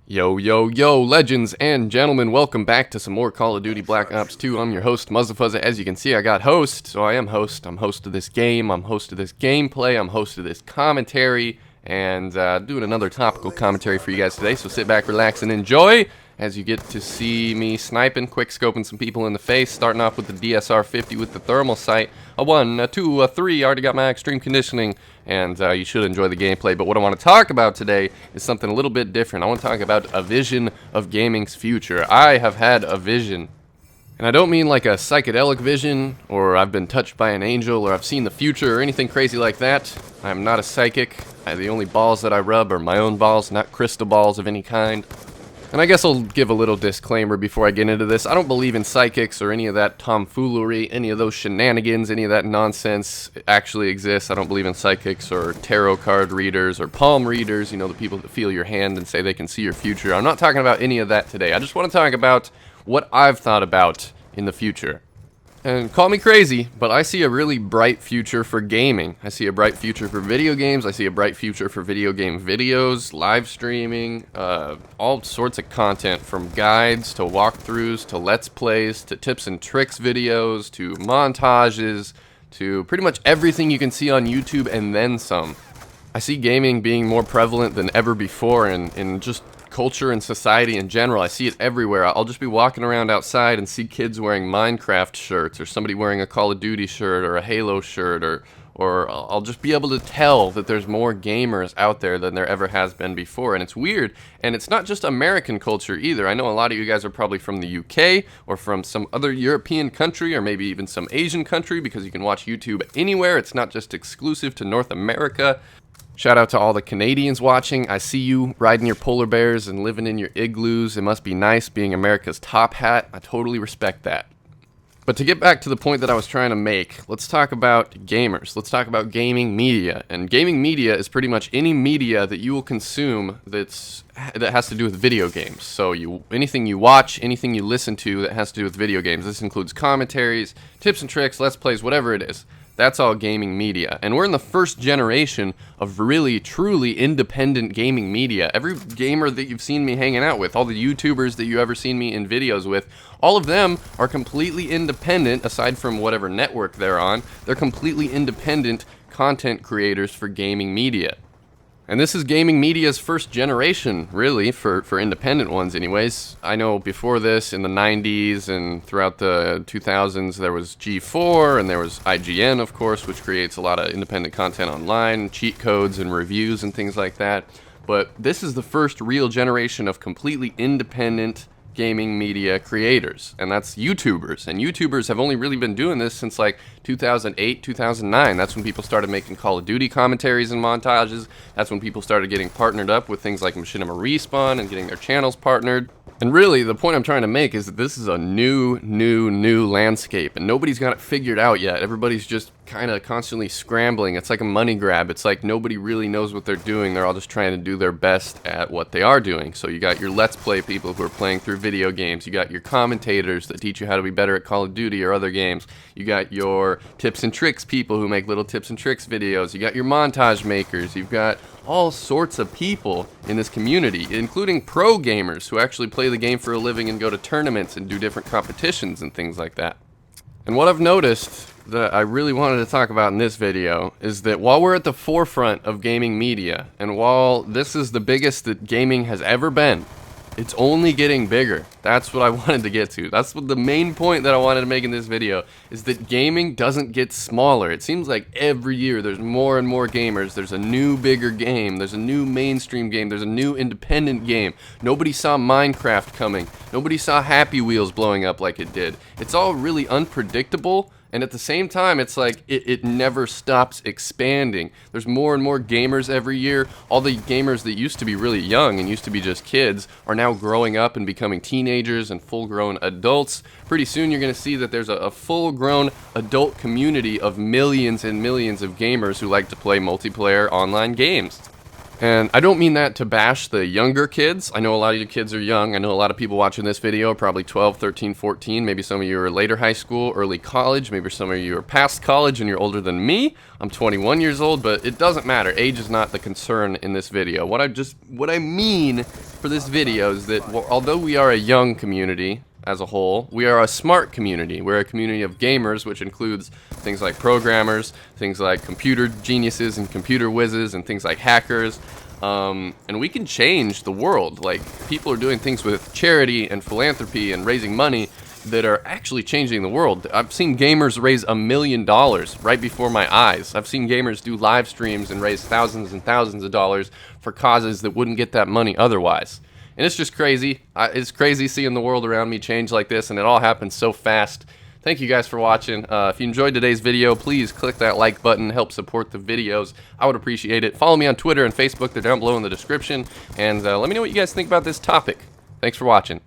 Yo, yo, yo, legends and gentlemen, welcome back to some more Call of Duty Black Ops 2. I'm your host, Muzzafuzza. As you can see, I got host, so I am host. I'm host of this game, I'm host of this gameplay, I'm host of this commentary, and doing another topical commentary for you guys today. So sit back, relax, and enjoy as you get to see me sniping, quick-scoping some people in the face, starting off with the DSR-50 with the thermal sight. A 1, a 2, a 3, already got my extreme conditioning, and you should enjoy the gameplay. But what I want to talk about today is something a little bit different. I want to talk about a vision of gaming's future. I have had a vision. And I don't mean like a psychedelic vision, or I've been touched by an angel, or I've seen the future, or anything crazy like that. I'm not a psychic. The only balls that I rub are my own balls, not crystal balls of any kind. And I guess I'll give a little disclaimer before I get into this. I don't believe in psychics or any of that tomfoolery, any of those shenanigans, any of that nonsense actually exists. I don't believe in psychics or tarot card readers or palm readers, you know, the people that feel your hand and say they can see your future. I'm not talking about any of that today. I just want to talk about what I've thought about in the future. And call me crazy, but I see a really bright future for gaming. I see a bright future for video games. I see a bright future for video game videos, live streaming, all sorts of content, from guides to walkthroughs to let's plays to tips and tricks videos to montages to pretty much everything you can see on YouTube and then some. I see gaming being more prevalent than ever before in just culture and society in general. I see it everywhere. I'll just be walking around outside and see kids wearing Minecraft shirts, or somebody wearing a Call of Duty shirt or a Halo shirt, or I'll just be able to tell that there's more gamers out there than there ever has been before. And it's weird, and it's not just American culture either. I know a lot of you guys are probably from the UK or from some other European country, or maybe even some Asian country, because you can watch YouTube anywhere. It's not just exclusive to North America. Shout out to all the Canadians watching. I see you riding your polar bears and living in your igloos. It must be nice being America's top hat. I totally respect that. But to get back to the point that I was trying to make, let's talk about gamers. Let's talk about gaming media. And gaming media is pretty much any media that you will consume that has to do with video games. So anything you watch, anything you listen to that has to do with video games. This includes commentaries, tips and tricks, let's plays, whatever it is. That's all gaming media. And we're in the first generation of really, truly independent gaming media. Every gamer that you've seen me hanging out with, all the YouTubers that you ever seen me in videos with, all of them are completely independent, aside from whatever network they're on. They're completely independent content creators for gaming media. And this is gaming media's first generation, really, for independent ones anyways. I know before this, in the 90s and throughout the 2000s, there was G4, and there was IGN, of course, which creates a lot of independent content online, cheat codes and reviews and things like that. But this is the first real generation of completely independent gaming media creators, and that's YouTubers. And YouTubers have only really been doing this since like 2008, 2009. That's when people started making Call of Duty commentaries and montages. That's when people started getting partnered up with things like Machinima Respawn and getting their channels partnered. And really, the point I'm trying to make is that this is a new landscape, and nobody's got it figured out yet. Everybody's just kind of constantly scrambling. It's like a money grab. It's like nobody really knows what they're doing. They're all just trying to do their best at what they are doing. So you got your Let's Play people who are playing through video games. You got your commentators that teach you how to be better at Call of Duty or other games. You got your tips and tricks people who make little tips and tricks videos. You got your montage makers. You've got all sorts of people in this community, including pro gamers who actually play the game for a living and go to tournaments and do different competitions and things like that. And what I've noticed that I really wanted to talk about in this video is that while we're at the forefront of gaming media, and while this is the biggest that gaming has ever been, it's only getting bigger. That's what I wanted to get to. That's what the main point that I wanted to make in this video, is that gaming doesn't get smaller. It seems like every year there's more and more gamers. There's a new bigger game. There's a new mainstream game. There's a new independent game. Nobody saw Minecraft coming. Nobody saw Happy Wheels blowing up like it did. It's all really unpredictable. And at the same time, it's like it never stops expanding. There's more and more gamers every year. All the gamers that used to be really young and used to be just kids are now growing up and becoming teenagers and full-grown adults. Pretty soon you're going to see that there's a full-grown adult community of millions and millions of gamers who like to play multiplayer online games. And I don't mean that to bash the younger kids. I know a lot of you kids are young. I know a lot of people watching this video are probably 12, 13, 14. Maybe some of you are later high school, early college. Maybe some of you are past college and you're older than me. I'm 21 years old, but it doesn't matter. Age is not the concern in this video. What I mean for this video is that although we are a young community as a whole, we are a smart community. We're a community of gamers, which includes things like programmers, things like computer geniuses and computer whizzes, and things like hackers. And we can change the world. Like, people are doing things with charity and philanthropy and raising money that are actually changing the world. I've seen gamers raise $1 million right before my eyes. I've seen gamers do live streams and raise thousands and thousands of dollars for causes that wouldn't get that money otherwise. And it's just crazy. It's crazy seeing the world around me change like this, and it all happens so fast. Thank you guys for watching. If you enjoyed today's video, please click that like button, help support the videos. I would appreciate it. Follow me on Twitter and Facebook. They're down below in the description. And let me know what you guys think about this topic. Thanks for watching.